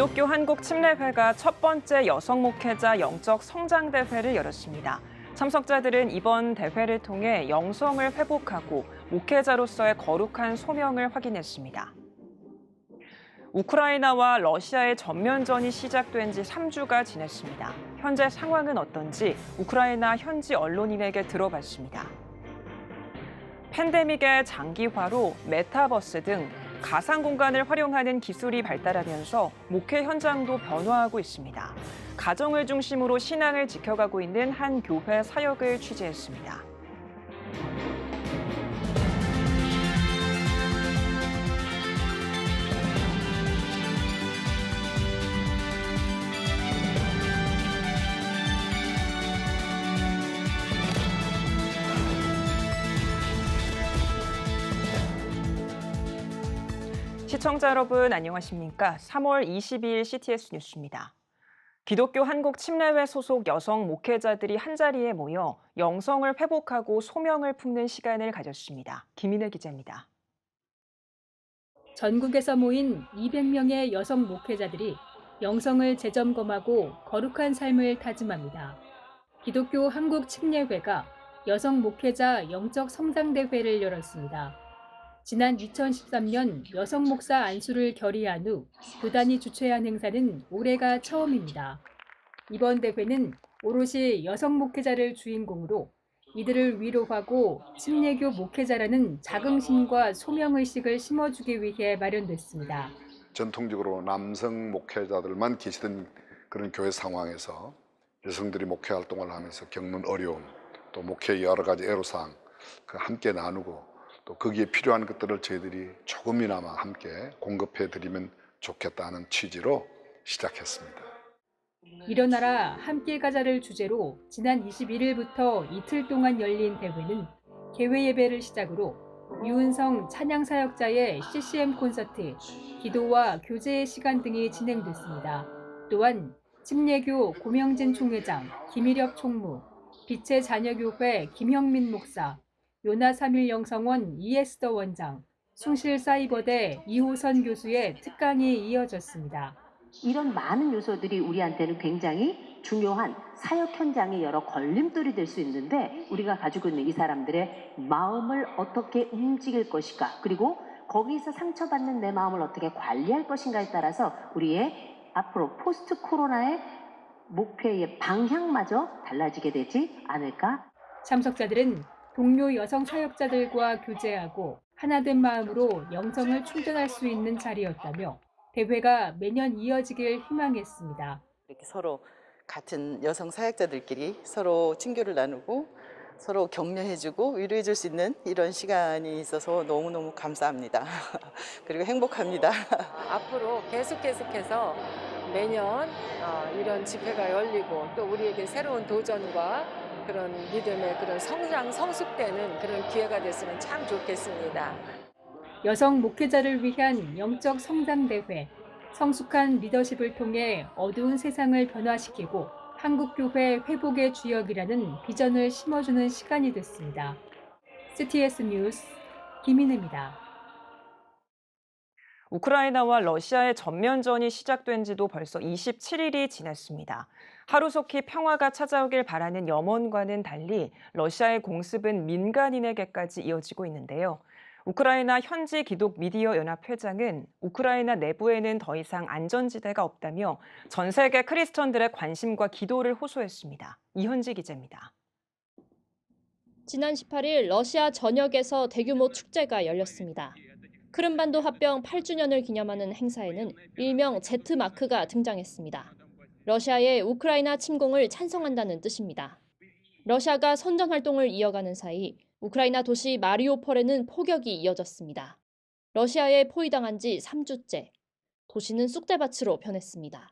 기독교 한국침례회가 첫 번째 여성 목회자 영적 성장 대회를 열었습니다. 참석자들은 이번 대회를 통해 영성을 회복하고 목회자로서의 거룩한 소명을 확인했습니다. 우크라이나와 러시아의 전면전이 시작된 지 3주가 지났습니다. 현재 상황은 어떤지 우크라이나 현지 언론인에게 들어봤습니다. 팬데믹의 장기화로 메타버스 등 가상 공간을 활용하는 기술이 발달하면서 목회 현장도 변화하고 있습니다. 가정을 중심으로 신앙을 지켜가고 있는 한 교회 사역을 취재했습니다. 시청자 여러분 안녕하십니까? 3월 22일 CTS 뉴스입니다. 기독교 한국침례회 소속 여성 목회자들이 한자리에 모여 영성을 회복하고 소명을 품는 시간을 가졌습니다. 김인혜 기자입니다. 전국에서 모인 200명의 여성 목회자들이 영성을 재점검하고 거룩한 삶을 다짐합니다. 기독교 한국침례회가 여성 목회자 영적 성장대회를 열었습니다. 지난 2013년 여성 목사 안수를 결의한 후 교단이 주최한 행사는 올해가 처음입니다. 이번 대회는 오롯이 여성 목회자를 주인공으로 이들을 위로하고 침례교 목회자라는 자긍심과 소명의식을 심어주기 위해 마련됐습니다. 전통적으로 남성 목회자들만 계시던 그런 교회 상황에서 여성들이 목회 활동을 하면서 겪는 어려움, 또 목회의 여러 가지 애로사항 함께 나누고 또 거기에 필요한 것들을 저희들이 조금이나마 함께 공급해 드리면 좋겠다는 취지로 시작했습니다. 일어나라 함께 가자를 주제로 지난 21일부터 이틀 동안 열린 대회는 개회 예배를 시작으로 유은성 찬양사역자의 CCM 콘서트, 기도와 교제의 시간 등이 진행됐습니다. 또한 침례교 고명진 총회장, 김일엽 총무, 빛의 자녀교회 김형민 목사, 요나 3일 영성원 이에스더 원장, 숭실사이버대 이호선 교수의 특강이 이어졌습니다. 이런 많은 요소들이 우리한테는 굉장히 중요한 사역 현장의 여러 걸림돌이 될 수 있는데 우리가 가지고 있는 이 사람들의 마음을 어떻게 움직일 것인가, 그리고 거기서 상처받는 내 마음을 어떻게 관리할 것인가에 따라서 우리의 앞으로 포스트 코로나의 목표의 방향마저 달라지게 되지 않을까? 참석자들은 동료 여성 사역자들과 교제하고 하나된 마음으로 영성을 충전할 수 있는 자리였다며 대회가 매년 이어지길 희망했습니다. 이렇게 서로 같은 여성 사역자들끼리 서로 친교를 나누고 서로 격려해주고 위로해줄 수 있는 이런 시간이 있어서 너무너무 감사합니다. 그리고 행복합니다. 앞으로 계속해서 매년 이런 집회가 열리고 또 우리에게 새로운 도전과 그런 믿음의 그런 성장, 성숙되는 그런 기회가 됐으면 참 좋겠습니다. 여성 목회자를 위한 영적 성장대회, 성숙한 리더십을 통해 어두운 세상을 변화시키고 한국교회 회복의 주역이라는 비전을 심어주는 시간이 됐습니다. CTS 뉴스 김인혜입니다. 우크라이나와 러시아의 전면전이 시작된 지도 벌써 27일이 지났습니다. 하루속히 평화가 찾아오길 바라는 염원과는 달리 러시아의 공습은 민간인에게까지 이어지고 있는데요. 우크라이나 현지 기독 미디어 연합 회장은 우크라이나 내부에는 더 이상 안전지대가 없다며 전 세계 크리스천들의 관심과 기도를 호소했습니다. 이현지 기자입니다. 지난 18일 러시아 전역에서 대규모 축제가 열렸습니다. 크림반도 합병 8주년을 기념하는 행사에는 일명 Z마크가 등장했습니다. 러시아의 우크라이나 침공을 찬성한다는 뜻입니다. 러시아가 선전 활동을 이어가는 사이 우크라이나 도시 마리오폴에는 폭격이 이어졌습니다. 러시아에 포위당한 지 3주째. 도시는 쑥대밭으로 변했습니다.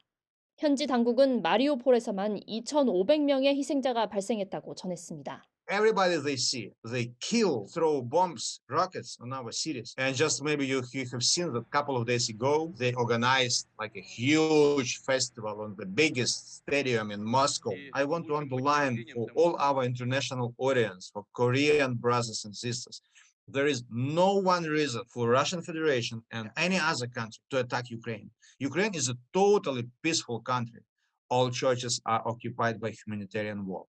현지 당국은 마리오폴에서만 2,500명의 희생자가 발생했다고 전했습니다. Everybody they see, they kill, throw bombs, rockets on our cities. And just maybe you have seen that a couple of days ago, they organized like a huge festival on the biggest stadium in Moscow. I want to underline for all our international audience, for Korean brothers and sisters, There is no one reason for Russian Federation and any other country to attack Ukraine. Ukraine is a totally peaceful country. All churches are occupied by humanitarian war.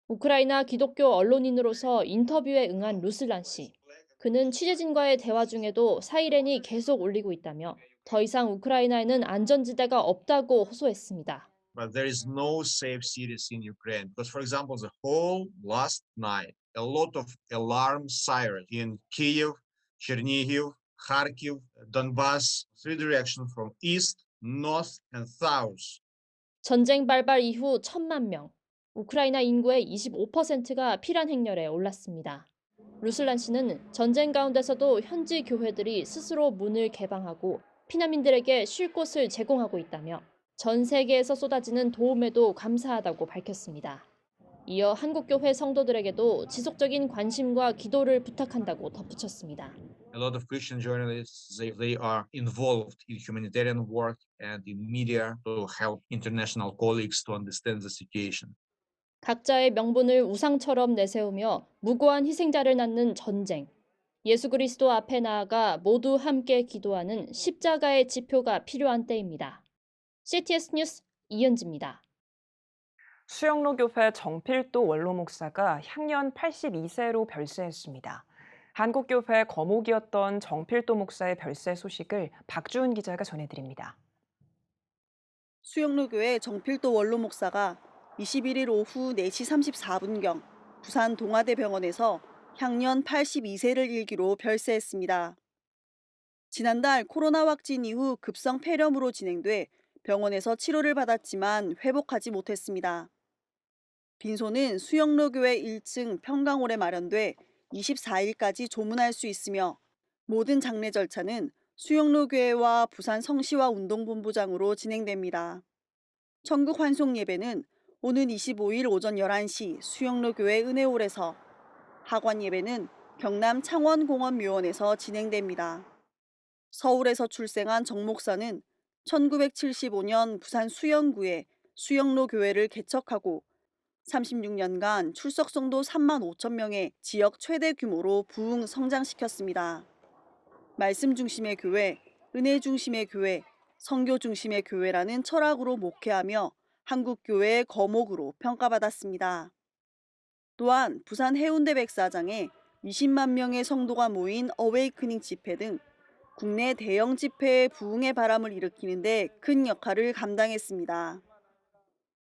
우크라이나 기독교 언론인으로서 인터뷰에 응한 루슬란 씨. 그는 취재진과의 대화 중에도 사이렌이 계속 울리고 있다며 더 이상 우크라이나에는 안전지대가 없다고 호소했습니다. But there is no safe cities in Ukraine because, for example, the whole last night, a lot of alarm sirens in Kyiv, Chernihiv, Kharkiv, Donbass, three directions from east, north, and south. 전쟁 발발 이후 1,000만 명, 우크라이나 인구의 25%가 피란 행렬에 올랐습니다. 루슬란 씨는 전쟁 가운데서도 현지 교회들이 스스로 문을 개방하고 피난민들에게 쉴 곳을 제공하고 있다며 전 세계에서 쏟아지는 도움에도 감사하다고 밝혔습니다. 이어 한국교회 성도들에게도 지속적인 관심과 기도를 부탁한다고 덧붙였습니다. A lot of Christian journalists, they are involved in humanitarian work and in media to help international colleagues to understand the situation. 각자의 명분을 우상처럼 내세우며 무고한 희생자를 낳는 전쟁. 예수 그리스도 앞에 나아가 모두 함께 기도하는 십자가의 지표가 필요한 때입니다. CTS 뉴스 이현지입니다. 수영로교회 정필도 원로 목사가 향년 82세로 별세했습니다. 한국교회 거목이었던 정필도 목사의 별세 소식을 박주은 기자가 전해드립니다. 수영로교회 정필도 원로 목사가 21일 오후 4시 34분경 부산 동아대병원에서 향년 82세를 일기로 별세했습니다. 지난달 코로나 확진 이후 급성 폐렴으로 진행돼 병원에서 치료를 받았지만 회복하지 못했습니다. 빈소는 수영로교회 1층 평강홀에 마련돼 24일까지 조문할 수 있으며 모든 장례 절차는 수영로교회와 부산 성시와 운동본부장으로 진행됩니다. 천국 환송 예배는 오는 25일 오전 11시 수영로교회 은혜홀에서, 하관 예배는 경남 창원공원묘원에서 진행됩니다. 서울에서 출생한 정 목사는 1975년 부산 수영구에 수영로교회를 개척하고 36년간 출석 성도 3만 5천 명의 지역 최대 규모로 부흥 성장시켰습니다. 말씀 중심의 교회, 은혜 중심의 교회, 선교 중심의 교회라는 철학으로 목회하며 한국교회의 거목으로 평가받았습니다. 또한 부산 해운대 백사장에 20만 명의 성도가 모인 어웨이크닝 집회 등 국내 대형 집회의 부흥의 바람을 일으키는 데 큰 역할을 감당했습니다.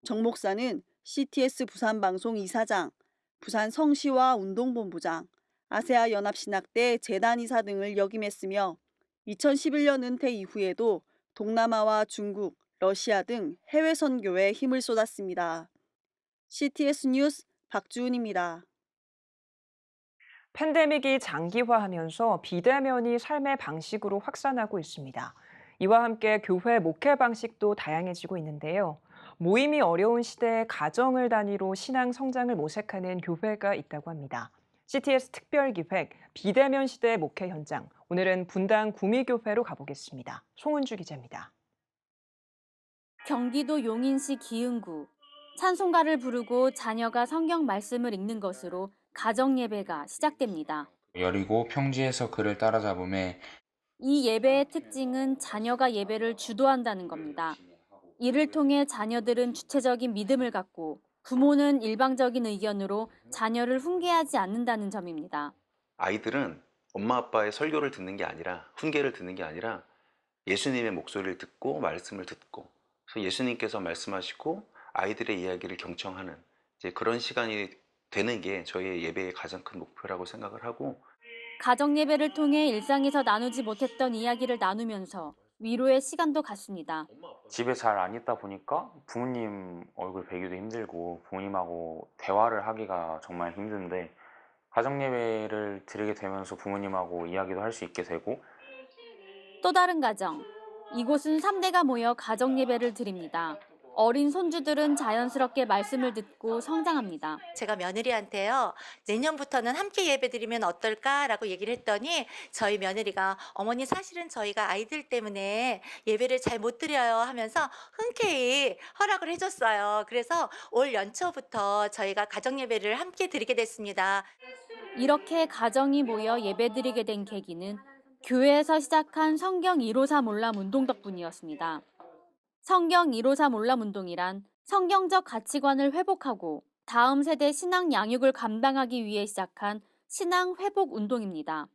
정 목사는 CTS 부산방송 이사장, 부산 성시와 운동본부장, 아세아 연합신학대 재단이사 등을 역임했으며 2011년 은퇴 이후에도 동남아와 중국, 러시아 등 해외 선교에 힘을 쏟았습니다. CTS 뉴스 박주은입니다. 팬데믹이 장기화하면서 비대면이 삶의 방식으로 확산하고 있습니다. 이와 함께 교회 목회 방식도 다양해지고 있는데요. 모임이 어려운 시대에 가정을 단위로 신앙 성장을 모색하는 교회가 있다고 합니다. CTS 특별기획 비대면 시대의 목회 현장. 오늘은 분당 구미교회로 가보겠습니다. 송은주 기자입니다. 경기도 용인시 기흥구. 찬송가를 부르고 자녀가 성경 말씀을 읽는 것으로 가정 예배가 시작됩니다. 여리고 평지에서 그를 따라잡음에 이 예배의 특징은 자녀가 예배를 주도한다는 겁니다. 이를 통해 자녀들은 주체적인 믿음을 갖고 부모는 일방적인 의견으로 자녀를 훈계하지 않는다는 점입니다. 아이들은 엄마 아빠의 설교를 듣는 게 아니라 훈계를 듣는 게 아니라 예수님의 목소리를 듣고 말씀을 듣고 그래서 예수님께서 말씀하시고 아이들의 이야기를 경청하는 이제 그런 시간이 되는 게 저희의 예배의 가장 큰 목표라고 생각을 하고 가정 예배를 통해 일상에서 나누지 못했던 이야기를 나누면서 위로의 시간도 갖습니다. 집에 잘 안 있다 보니까 부모님 얼굴 뵈기도 힘들고 부모님하고 대화를 하기가 정말 힘든데 가정 예배를 드리게 되면서 부모님하고 이야기도 할 수 있게 되고 또 다른 가정. 이곳은 3대가 모여 가정 예배를 드립니다. 어린 손주들은 자연스럽게 말씀을 듣고 성장합니다. 제가 며느리한테요, 내년부터는 함께 예배드리면 어떨까라고 얘기를 했더니 저희 며느리가 어머니 사실은 저희가 아이들 때문에 예배를 잘 못 드려요 하면서 흔쾌히 허락을 해줬어요. 그래서 올 연초부터 저희가 가정 예배를 함께 드리게 됐습니다. 이렇게 가정이 모여 예배드리게 된 계기는 교회에서 시작한 성경 153 올람 운동 덕분이었습니다. 성경 153 올람 운동이란 성경적 가치관을 회복하고 다음 세대 신앙 양육을 감당하기 위해 시작한 신앙 회복 운동입니다.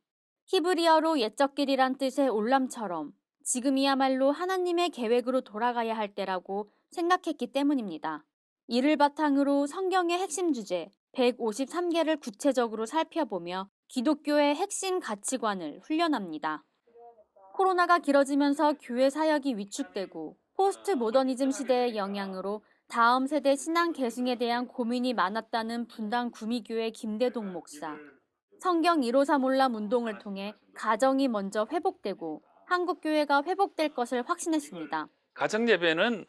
히브리어로 옛적 길이란 뜻의 올람처럼 지금이야말로 하나님의 계획으로 돌아가야 할 때라고 생각했기 때문입니다. 이를 바탕으로 성경의 핵심 주제 153개를 구체적으로 살펴보며 기독교의 핵심 가치관을 훈련합니다. 코로나가 길어지면서 교회 사역이 위축되고 포스트 모더니즘 시대의 영향으로 다음 세대 신앙 계승에 대한 고민이 많았다는 분당 구미교회 김대동 목사. 성경 153 올람 운동을 통해 가정이 먼저 회복되고 한국교회가 회복될 것을 확신했습니다. 가정 예배는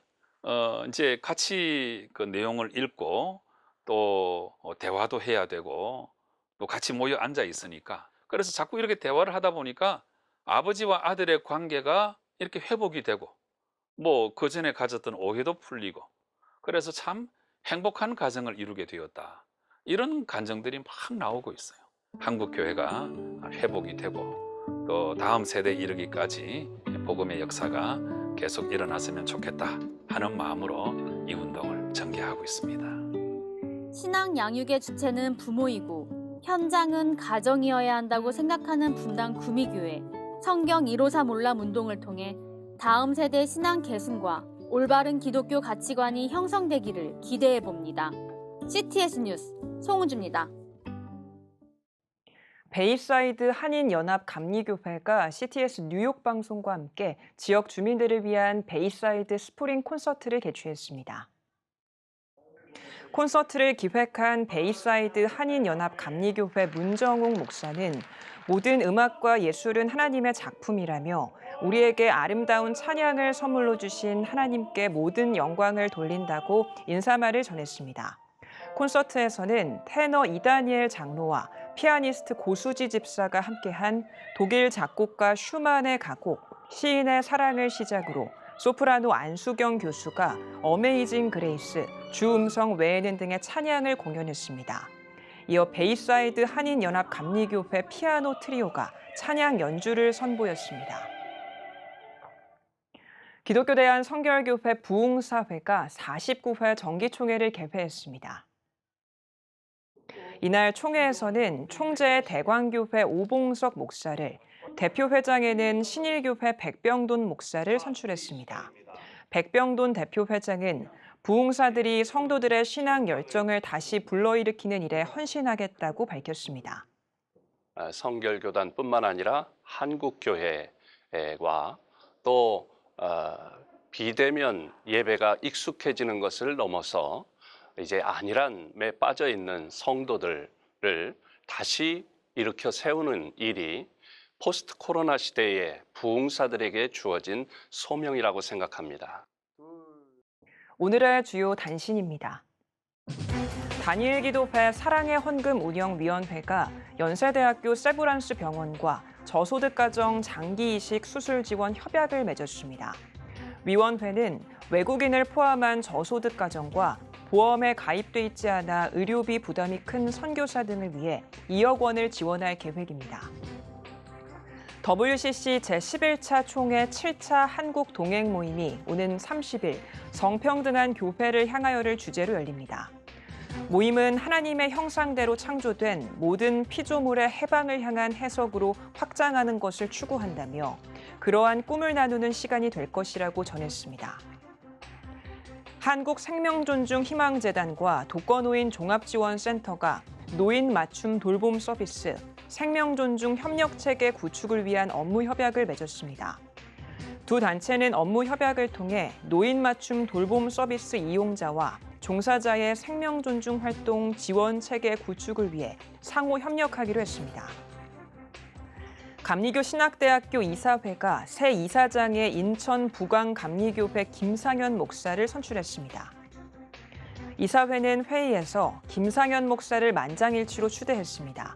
이제 같이 그 내용을 읽고 또 대화도 해야 되고 또 같이 모여 앉아 있으니까 그래서 자꾸 이렇게 대화를 하다 보니까 아버지와 아들의 관계가 이렇게 회복이 되고 뭐 그전에 가졌던 오해도 풀리고 그래서 참 행복한 가정을 이루게 되었다. 이런 감정들이 막 나오고 있어요. 한국 교회가 회복이 되고 또 다음 세대에 이르기까지 복음의 역사가 계속 일어났으면 좋겠다 하는 마음으로 이 운동을 전개하고 있습니다. 신앙 양육의 주체는 부모이고 현장은 가정이어야 한다고 생각하는 분당 구미교회. 성경 153 올람 운동을 통해 다음 세대 신앙 계승과 올바른 기독교 가치관이 형성되기를 기대해 봅니다. CTS 뉴스 송우주입니다. 베이사이드 한인연합 감리교회가 CTS 뉴욕 방송과 함께 지역 주민들을 위한 베이사이드 스프링 콘서트를 개최했습니다. 콘서트를 기획한 베이사이드 한인연합 감리교회 문정욱 목사는 모든 음악과 예술은 하나님의 작품이라며 우리에게 아름다운 찬양을 선물로 주신 하나님께 모든 영광을 돌린다고 인사말을 전했습니다. 콘서트에서는 테너 이다니엘 장로와 피아니스트 고수지 집사가 함께한 독일 작곡가 슈만의 가곡, 시인의 사랑을 시작으로 소프라노 안수경 교수가 어메이징 그레이스, 주음성 외에는 등의 찬양을 공연했습니다. 이어 베이사이드 한인연합 감리교회 피아노 트리오가 찬양 연주를 선보였습니다. 기독교 대한 성결교회 부흥사회가 49회 정기총회를 개회했습니다. 이날 총회에서는 총재 대광교회 오봉석 목사를, 대표회장에는 신일교회 백병돈 목사를 선출했습니다. 백병돈 대표회장은 부흥사들이 성도들의 신앙 열정을 다시 불러일으키는 일에 헌신하겠다고 밝혔습니다. 성결교단뿐만 아니라 한국교회와 또 비대면 예배가 익숙해지는 것을 넘어서 이제 안일함에 빠져 있는 성도들을 다시 일으켜 세우는 일이 포스트 코로나 시대의 부흥사들에게 주어진 소명이라고 생각합니다. 오늘의 주요 단신입니다. 단일기도회 사랑의 헌금 운영위원회가 연세대학교 세브란스 병원과 저소득가정 장기이식 수술 지원 협약을 맺었습니다. 위원회는 외국인을 포함한 저소득가정과 보험에 가입돼 있지 않아 의료비 부담이 큰 선교사 등을 위해 2억 원을 지원할 계획입니다. WCC 제11차 총회 7차 한국 동행 모임이 오는 30일 성평등한 교회를 향하여를 주제로 열립니다. 모임은 하나님의 형상대로 창조된 모든 피조물의 해방을 향한 해석으로 확장하는 것을 추구한다며 그러한 꿈을 나누는 시간이 될 것이라고 전했습니다. 한국생명존중희망재단과 독거노인 종합지원센터가 노인 맞춤 돌봄 서비스, 생명존중 협력체계 구축을 위한 업무 협약을 맺었습니다. 두 단체는 업무 협약을 통해 노인 맞춤 돌봄 서비스 이용자와 종사자의 생명존중 활동 지원 체계 구축을 위해 상호 협력하기로 했습니다. 감리교 신학대학교 이사회가 새 이사장의 인천 부광감리교회 김상현 목사를 선출했습니다. 이사회는 회의에서 김상현 목사를 만장일치로 추대했습니다.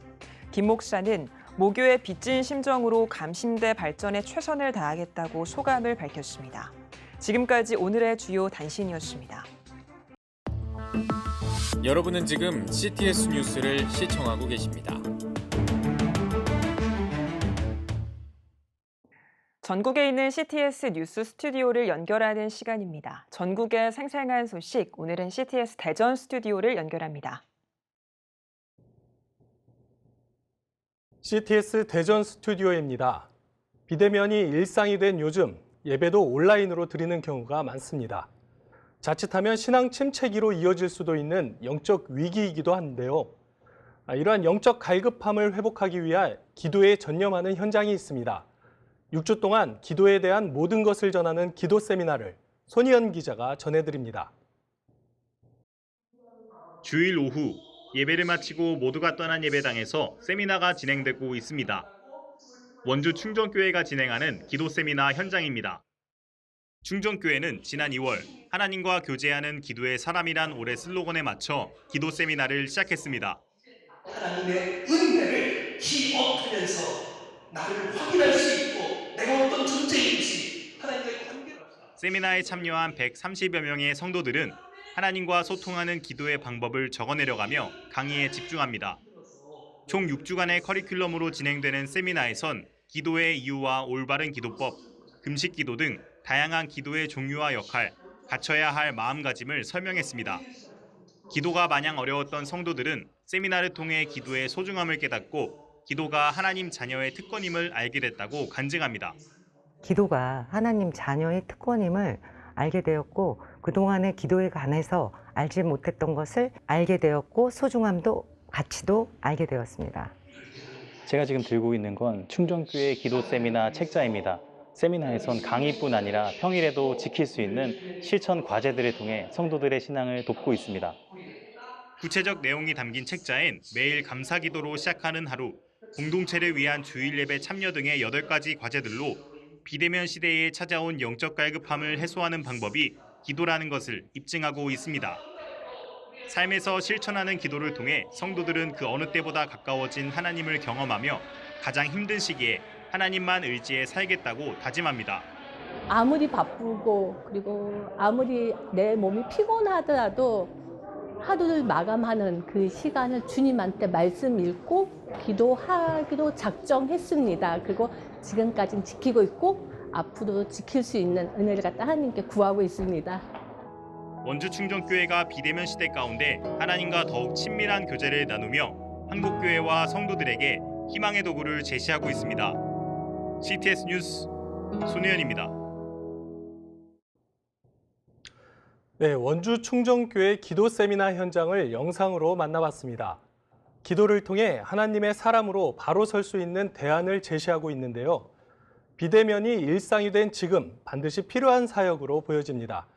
김 목사는 모교의 빚진 심정으로 감신대 발전에 최선을 다하겠다고 소감을 밝혔습니다. 지금까지 오늘의 주요 단신이었습니다. 여러분은 지금 CTS 뉴스를 시청하고 계십니다. 전국에 있는 CTS 뉴스 스튜디오를 연결하는 시간입니다. 전국의 생생한 소식, 오늘은 CTS 대전 스튜디오를 연결합니다. CTS 대전 스튜디오입니다. 비대면이 일상이 된 요즘 예배도 온라인으로 드리는 경우가 많습니다. 자칫하면 신앙 침체기로 이어질 수도 있는 영적 위기이기도 한데요. 이러한 영적 갈급함을 회복하기 위해 기도에 전념하는 현장이 있습니다. 6주 동안 기도에 대한 모든 것을 전하는 기도 세미나를 손희연 기자가 전해드립니다. 주일 오후 예배를 마치고 모두가 떠난 예배당에서 세미나가 진행되고 있습니다. 원주 충정교회가 진행하는 기도 세미나 현장입니다. 충정교회는 지난 2월 하나님과 교제하는 기도의 사람이란 올해 슬로건에 맞춰 기도 세미나를 시작했습니다. 하나님의 은혜를 기억하면서 나를 확인할 수 있고 내가 어떤 존재인지 하나님과의 관계를 세미나에 참여한 130여 명의 성도들은 하나님과 소통하는 기도의 방법을 적어내려가며 강의에 집중합니다. 총 6주간의 커리큘럼으로 진행되는 세미나에선 기도의 이유와 올바른 기도법, 금식 기도 등 다양한 기도의 종류와 역할, 갖춰야 할 마음가짐을 설명했습니다. 기도가 마냥 어려웠던 성도들은 세미나를 통해 기도의 소중함을 깨닫고 기도가 하나님 자녀의 특권임을 알게 됐다고 간증합니다. 기도가 하나님 자녀의 특권임을 알게 되었고 그동안의 기도에 관해서 알지 못했던 것을 알게 되었고 소중함도 가치도 알게 되었습니다. 제가 지금 들고 있는 건 충정교회 기도 세미나 책자입니다. 세미나에선 강의뿐 아니라 평일에도 지킬 수 있는 실천 과제들을 통해 성도들의 신앙을 돕고 있습니다. 구체적 내용이 담긴 책자엔 매일 감사 기도로 시작하는 하루, 공동체를 위한 주일 예배 참여 등의 8가지 과제들로 비대면 시대에 찾아온 영적 갈급함을 해소하는 방법이 기도라는 것을 입증하고 있습니다. 삶에서 실천하는 기도를 통해 성도들은 그 어느 때보다 가까워진 하나님을 경험하며 가장 힘든 시기에 하나님만 의지해 살겠다고 다짐합니다. 아무리 바쁘고 그리고 아무리 내 몸이 피곤하더라도 하루를 마감하는 그 시간을 주님한테 말씀 읽고 기도하기로 작정했습니다. 그리고 지금까지는 지키고 있고 앞으로도 지킬 수 있는 은혜를 갖다 하나님께 구하고 있습니다. 원주 충정교회가 비대면 시대 가운데 하나님과 더욱 친밀한 교제를 나누며 한국교회와 성도들에게 희망의 도구를 제시하고 있습니다. CTS 뉴스 손혜연입니다. 네, 원주 충정교회 기도 세미나 현장을 영상으로 만나봤습니다. 기도를 통해 하나님의 사람으로 바로 설 수 있는 대안을 제시하고 있는데요. 비대면이 일상이 된 지금 반드시 필요한 사역으로 보여집니다.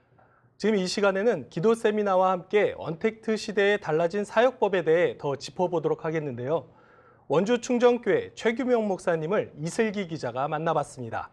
지금 이 시간에는 기도 세미나와 함께 언택트 시대에 달라진 사역법에 대해 더 짚어보도록 하겠는데요. 원주 충정교회 최규명 목사님을 이슬기 기자가 만나봤습니다.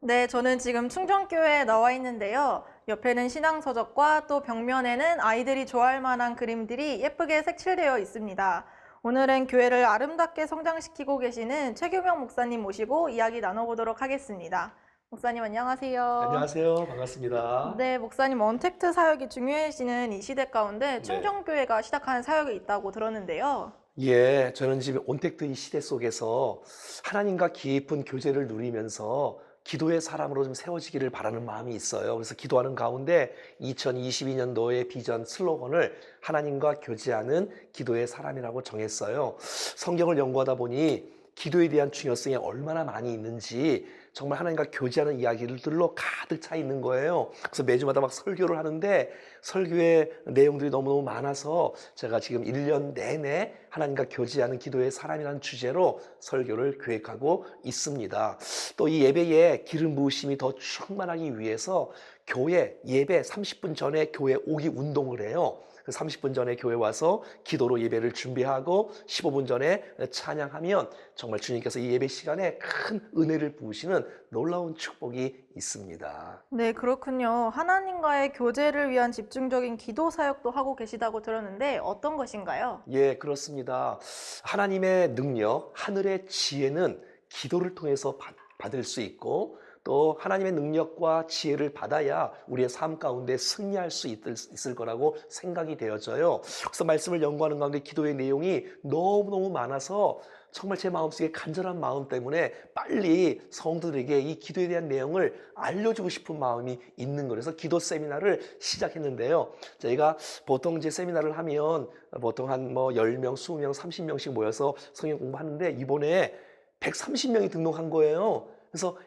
네, 저는 지금 충정교회에 나와 있는데요. 옆에는 신앙서적과 또 벽면에는 아이들이 좋아할 만한 그림들이 예쁘게 색칠되어 있습니다. 오늘은 교회를 아름답게 성장시키고 계시는 최규명 목사님 모시고 이야기 나눠보도록 하겠습니다. 목사님 안녕하세요. 안녕하세요. 반갑습니다. 네, 목사님 언택트 사역이 중요해지는 이 시대 가운데 충정교회가 시작한 사역이 있다고 들었는데요. 예, 저는 지금 온택트 이 시대 속에서 하나님과 깊은 교제를 누리면서 기도의 사람으로 좀 세워지기를 바라는 마음이 있어요. 그래서 기도하는 가운데 2022년도의 비전 슬로건을 하나님과 교제하는 기도의 사람이라고 정했어요. 성경을 연구하다 보니 기도에 대한 중요성이 얼마나 많이 있는지 정말 하나님과 교제하는 이야기들로 가득 차 있는 거예요. 그래서 매주마다 막 설교를 하는데 설교의 내용들이 너무너무 많아서 제가 지금 1년 내내 하나님과 교제하는 기도의 사람이라는 주제로 설교를 계획하고 있습니다. 또 이 예배에 기름 부으심이 더 충만하기 위해서 교회 예배 30분 전에 교회 오기 운동을 해요. 30분 전에 교회 와서 기도로 예배를 준비하고 15분 전에 찬양하면 정말 주님께서 이 예배 시간에 큰 은혜를 부으시는 놀라운 축복이 있습니다. 네, 그렇군요. 하나님과의 교제를 위한 집중적인 기도 사역도 하고 계시다고 들었는데 어떤 것인가요? 예, 그렇습니다. 하나님의 능력, 하늘의 지혜는 기도를 통해서 받을 수 있고 또 하나님의 능력과 지혜를 받아야 우리의 삶 가운데 승리할 수 있을 거라고 생각이 되어져요. 그래서 말씀을 연구하는 가운데 기도의 내용이 너무너무 많아서 정말 제 마음속에 간절한 마음 때문에 빨리 성도들에게 이 기도에 대한 내용을 알려주고 싶은 마음이 있는 거라서 기도 세미나를 시작했는데요. 저희가 보통 이제 세미나를 하면 보통 한 뭐 10명, 20명, 30명씩 모여서 성경 공부하는데 이번에 130명이 등록한 거예요. 그래서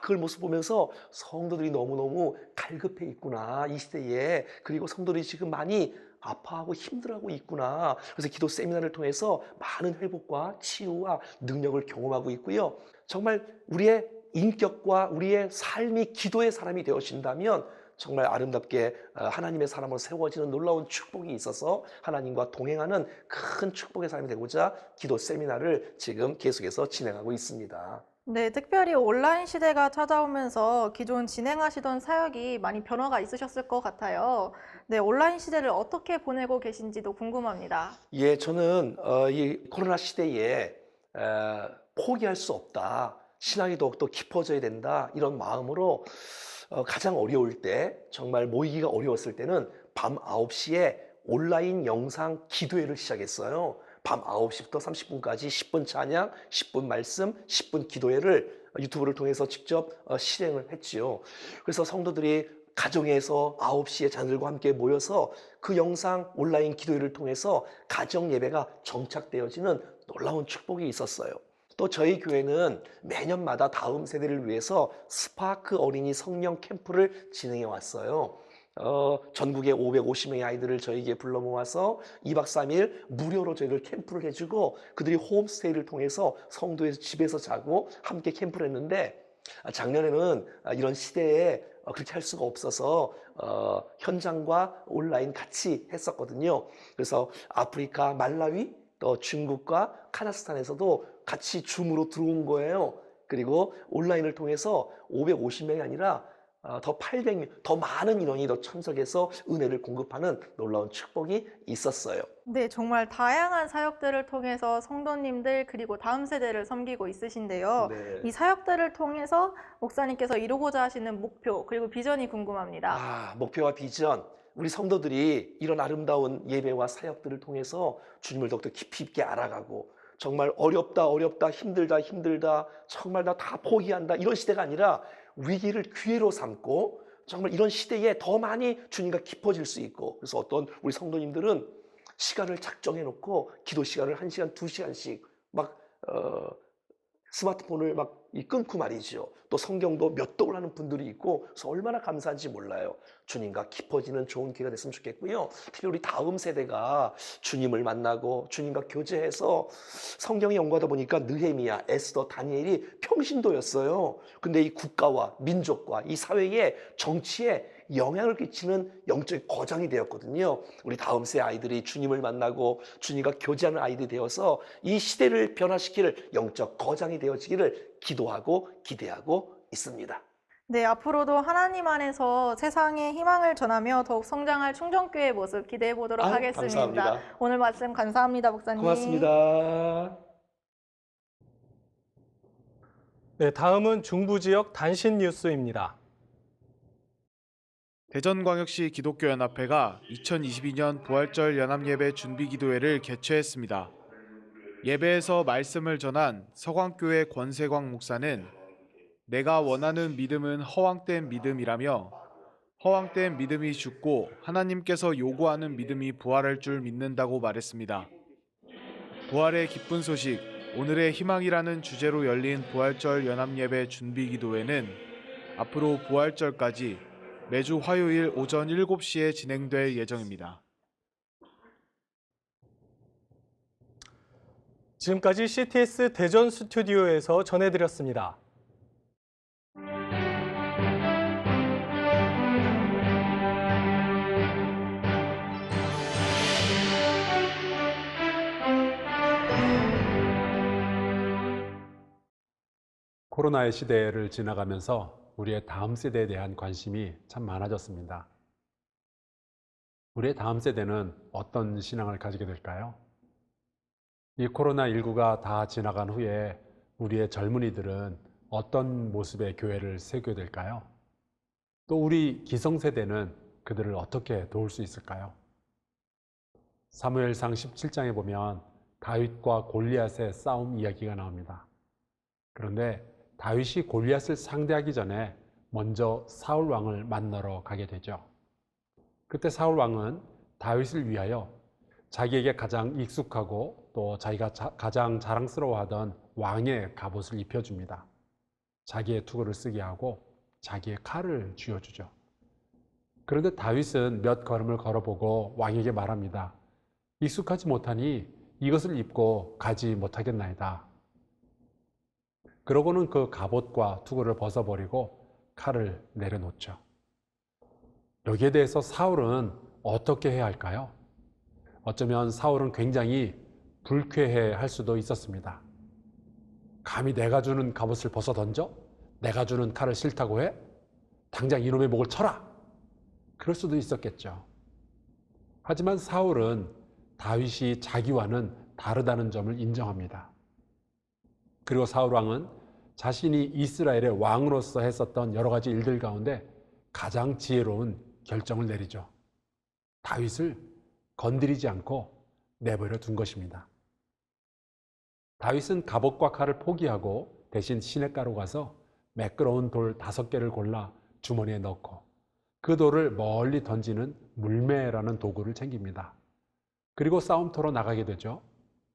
그 모습 보면서 성도들이 너무너무 갈급해 있구나, 이 시대에. 그리고 성도들이 지금 많이 아파하고 힘들어하고 있구나. 그래서 기도 세미나를 통해서 많은 회복과 치유와 능력을 경험하고 있고요. 정말 우리의 인격과 우리의 삶이 기도의 사람이 되어진다면 정말 아름답게 하나님의 사람으로 세워지는 놀라운 축복이 있어서 하나님과 동행하는 큰 축복의 삶이 되고자 기도 세미나를 지금 계속해서 진행하고 있습니다. 네, 특별히 온라인 시대가 찾아오면서 기존 진행하시던 사역이 많이 변화가 있으셨을 것 같아요. 네, 온라인 시대를 어떻게 보내고 계신지도 궁금합니다. 예, 저는 이 코로나 시대에 포기할 수 없다. 신앙이 더욱더 깊어져야 된다. 이런 마음으로 가장 어려울 때, 정말 모이기가 어려웠을 때는 밤 9시에 온라인 영상 기도회를 시작했어요. 밤 9시부터 30분까지 10분 찬양, 10분 말씀, 10분 기도회를 유튜브를 통해서 직접 실행을 했지요. 그래서 성도들이 가정에서 9시에 자녀들과 함께 모여서 그 영상 온라인 기도회를 통해서 가정 예배가 정착되어지는 놀라운 축복이 있었어요. 또 저희 교회는 매년마다 다음 세대를 위해서 스파크 어린이 성령 캠프를 진행해 왔어요. 전국의 550명의 아이들을 저희에게 불러 모아서 2박 3일 무료로 저희들 캠프를 해주고 그들이 홈스테이를 통해서 성도에서 집에서 자고 함께 캠프를 했는데 작년에는 이런 시대에 그렇게 할 수가 없어서 현장과 온라인 같이 했었거든요. 그래서 아프리카 말라위 또 중국과 카자흐스탄에서도 같이 줌으로 들어온 거예요. 그리고 온라인을 통해서 550명이 아니라 더 800명, 더 많은 인원이 더 참석해서 은혜를 공급하는 놀라운 축복이 있었어요. 네, 정말 다양한 사역들을 통해서 성도님들 그리고 다음 세대를 섬기고 있으신데요. 네. 이 사역들을 통해서 목사님께서 이루고자 하시는 목표 그리고 비전이 궁금합니다. 목표와 비전. 우리 성도들이 이런 아름다운 예배와 사역들을 통해서 주님을 더욱더 깊이 있게 알아가고 정말 어렵다, 힘들다, 정말 나 다 포기한다 이런 시대가 아니라 위기를 기회로 삼고 정말 이런 시대에 더 많이 주님과 깊어질 수 있고 그래서 어떤 우리 성도님들은 시간을 작정해 놓고 기도 시간을 1시간, 2시간씩 막 스마트폰을 막 끊고 말이죠. 또 성경도 몇 독을 하는 분들이 있고 그래서 얼마나 감사한지 몰라요. 주님과 깊어지는 좋은 기회가 됐으면 좋겠고요. 특히 우리 다음 세대가 주님을 만나고 주님과 교제해서 성경에 연구하다 보니까 느헤미야, 에스더, 다니엘이 평신도였어요. 근데 이 국가와 민족과 이 사회의 정치에 영향을 끼치는 영적 거장이 되었거든요. 우리 다음 세대 아이들이 주님을 만나고 주님과 교제하는 아이들이 되어서 이 시대를 변화시킬 영적 거장이 되어지기를 기도하고 기대하고 있습니다. 네, 앞으로도 하나님 안에서 세상에 희망을 전하며 더욱 성장할 충정교회의 모습 기대해 보도록 하겠습니다. 감사합니다. 오늘 말씀 감사합니다, 목사님. 고맙습니다. 네, 다음은 중부 지역 단신 뉴스입니다. 대전광역시 기독교연합회가 2022년 부활절 연합예배 준비기도회를 개최했습니다. 예배에서 말씀을 전한 서광교회 권세광 목사는 내가 원하는 믿음은 허황된 믿음이라며 허황된 믿음이 죽고 하나님께서 요구하는 믿음이 부활할 줄 믿는다고 말했습니다. 부활의 기쁜 소식, 오늘의 희망이라는 주제로 열린 부활절 연합예배 준비기도회는 앞으로 부활절까지 매주 화요일 오전 7시에 진행될 예정입니다. 지금까지 CTS 대전 스튜디오에서 전해드렸습니다. 코로나의 시대를 지나가면서 우리의 다음 세대에 대한 관심이 참 많아졌습니다. 우리의 다음 세대는 어떤 신앙을 가지게 될까요? 이 코로나19가 다 지나간 후에 우리의 젊은이들은 어떤 모습의 교회를 세우게 될까요? 또 우리 기성세대는 그들을 어떻게 도울 수 있을까요? 사무엘상 17장에 보면 다윗과 골리앗의 싸움 이야기가 나옵니다. 그런데 다윗이 골리앗을 상대하기 전에 먼저 사울 왕을 만나러 가게 되죠. 그때 사울 왕은 다윗을 위하여 자기에게 가장 익숙하고 또 자기가 가장 자랑스러워하던 왕의 갑옷을 입혀줍니다. 자기의 투구를 쓰게 하고 자기의 칼을 쥐어주죠. 그런데 다윗은 몇 걸음을 걸어보고 왕에게 말합니다. 익숙하지 못하니 이것을 입고 가지 못하겠나이다. 그러고는 그 갑옷과 투구를 벗어버리고 칼을 내려놓죠. 여기에 대해서 사울은 어떻게 해야 할까요? 어쩌면 사울은 굉장히 불쾌해할 수도 있었습니다. 감히 내가 주는 갑옷을 벗어 던져? 내가 주는 칼을 싫다고 해? 당장 이놈의 목을 쳐라! 그럴 수도 있었겠죠. 하지만 사울은 다윗이 자기와는 다르다는 점을 인정합니다. 그리고 사울 왕은 자신이 이스라엘의 왕으로서 했었던 여러 가지 일들 가운데 가장 지혜로운 결정을 내리죠. 다윗을 건드리지 않고 내버려 둔 것입니다. 다윗은 갑옷과 칼을 포기하고 대신 시냇가로 가서 매끄러운 돌 5개를 골라 주머니에 넣고 그 돌을 멀리 던지는 물매라는 도구를 챙깁니다. 그리고 싸움터로 나가게 되죠.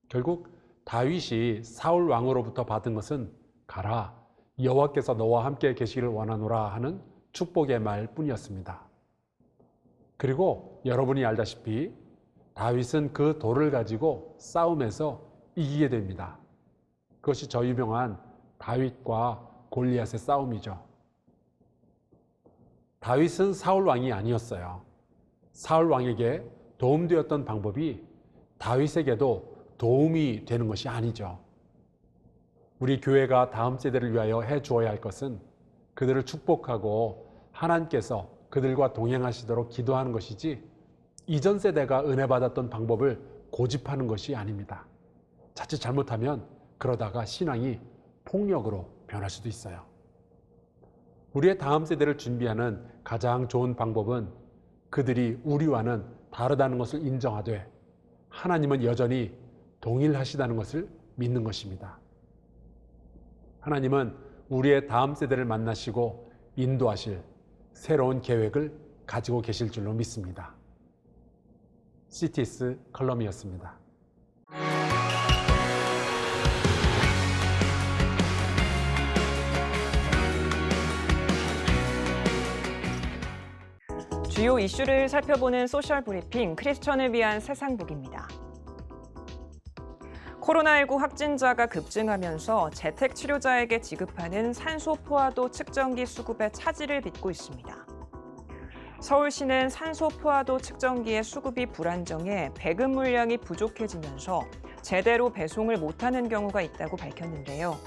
결국 다윗이 사울 왕으로부터 받은 것은 가라, 여호와께서 너와 함께 계시기를 원하노라 하는 축복의 말 뿐이었습니다. 그리고 여러분이 알다시피 다윗은 그 돌을 가지고 싸움에서 이기게 됩니다. 그것이 저 유명한 다윗과 골리앗의 싸움이죠. 다윗은 사울 왕이 아니었어요. 사울 왕에게 도움되었던 방법이 다윗에게도 도움이 되는 것이 아니죠. 우리 교회가 다음 세대를 위하여 해 주어야 할 것은 그들을 축복하고 하나님께서 그들과 동행하시도록 기도하는 것이지 이전 세대가 은혜 받았던 방법을 고집하는 것이 아닙니다. 자칫 잘못하면 그러다가 신앙이 폭력으로 변할 수도 있어요. 우리의 다음 세대를 준비하는 가장 좋은 방법은 그들이 우리와는 다르다는 것을 인정하되 하나님은 여전히 동일하시다는 것을 믿는 것입니다. 하나님은 우리의 다음 세대를 만나시고 인도하실 새로운 계획을 가지고 계실 줄로 믿습니다. 시티스 컬럼이었습니다. 주요 이슈를 살펴보는 소셜 브리핑 크리스천을 위한 세상북입니다. 코로나19 확진자가 급증하면서 재택 치료자에게 지급하는 산소 포화도 측정기 수급에 차질을 빚고 있습니다. 서울시는 산소 포화도 측정기의 수급이 불안정해 배급 물량이 부족해지면서 제대로 배송을 못하는 경우가 있다고 밝혔는데요.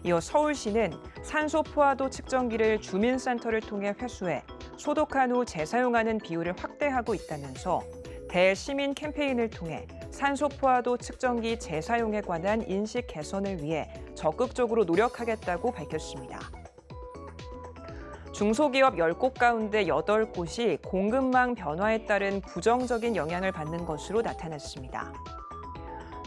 이어 서울시는 산소 포화도 측정기를 주민센터를 통해 회수해 소독한 후 재사용하는 비율을 확대하고 있다면서 대시민 캠페인을 통해 산소 포화도 측정기 재사용에 관한 인식 개선을 위해 적극적으로 노력하겠다고 밝혔습니다. 중소기업 10곳 가운데 8곳이 공급망 변화에 따른 부정적인 영향을 받는 것으로 나타났습니다.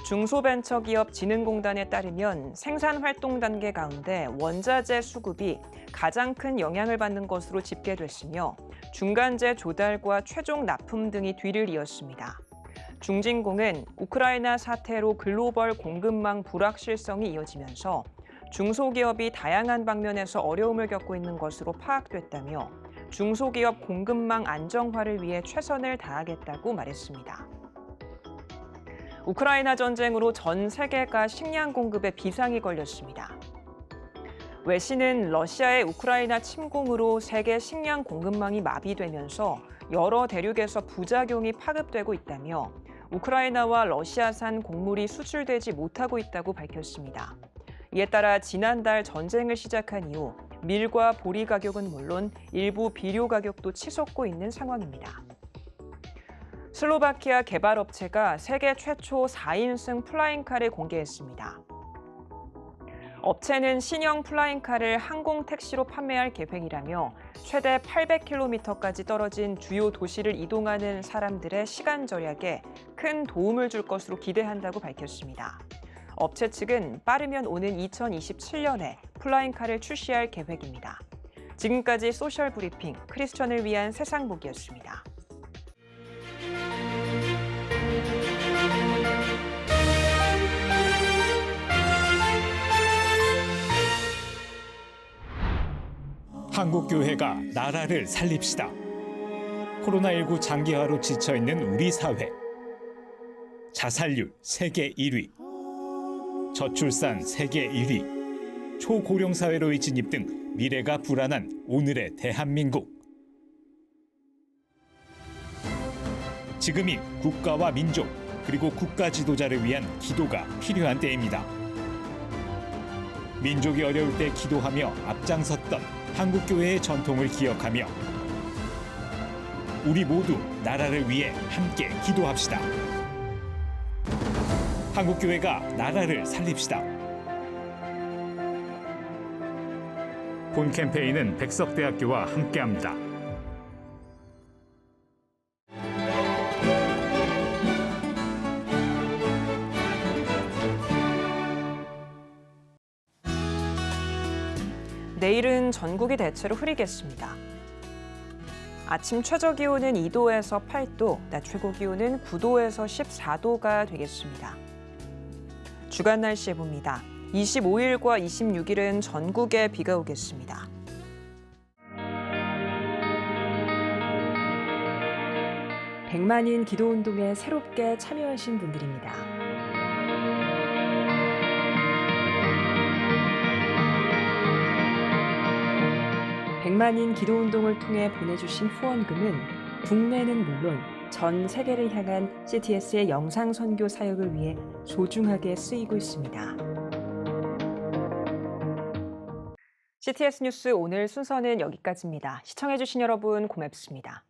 중소벤처기업진흥공단에 따르면 생산활동 단계 가운데 원자재 수급이 가장 큰 영향을 받는 것으로 집계됐으며 중간재 조달과 최종 납품 등이 뒤를 이었습니다. 중진공은 우크라이나 사태로 글로벌 공급망 불확실성이 이어지면서 중소기업이 다양한 방면에서 어려움을 겪고 있는 것으로 파악됐다며 중소기업 공급망 안정화를 위해 최선을 다하겠다고 말했습니다. 우크라이나 전쟁으로 전 세계가 식량 공급에 비상이 걸렸습니다. 외신은 러시아의 우크라이나 침공으로 세계 식량 공급망이 마비되면서 여러 대륙에서 부작용이 파급되고 있다며 우크라이나와 러시아산 곡물이 수출되지 못하고 있다고 밝혔습니다. 이에 따라 지난달 전쟁을 시작한 이후 밀과 보리 가격은 물론 일부 비료 가격도 치솟고 있는 상황입니다. 슬로바키아 개발업체가 세계 최초 4인승 플라잉카를 공개했습니다. 업체는 신형 플라잉카를 항공 택시로 판매할 계획이라며 최대 800km까지 떨어진 주요 도시를 이동하는 사람들의 시간 절약에 큰 도움을 줄 것으로 기대한다고 밝혔습니다. 업체 측은 빠르면 오는 2027년에 플라잉카를 출시할 계획입니다. 지금까지 소셜 브리핑 크리스천을 위한 세상 보기였습니다. 한국교회가 나라를 살립시다. 코로나19 장기화로 지쳐있는 우리 사회. 자살률 세계 1위. 저출산 세계 1위. 초고령 사회로의 진입 등 미래가 불안한 오늘의 대한민국. 지금이 국가와 민족 그리고 국가 지도자를 위한 기도가 필요한 때입니다. 민족이 어려울 때 기도하며 앞장섰던 한국교회의 전통을 기억하며 우리 모두 나라를 위해 함께 기도합시다. 한국교회가 나라를 살립시다. 본 캠페인은 백석대학교와 함께합니다. 내일은 전국이 대체로 흐리겠습니다. 아침 최저 기온은 2도에서 8도, 낮 최고 기온은 9도에서 14도가 되겠습니다. 주간 날씨 봅니다. 25일과 26일은 전국에 비가 오겠습니다. 백만인 기도운동에 새롭게 참여하신 분들입니다. 백만인 기도운동을 통해 보내주신 후원금은 국내는 물론 전 세계를 향한 CTS의 영상 선교 사역을 위해 소중하게 쓰이고 있습니다. CTS 뉴스 오늘 순서는 여기까지입니다. 시청해주신 여러분 고맙습니다.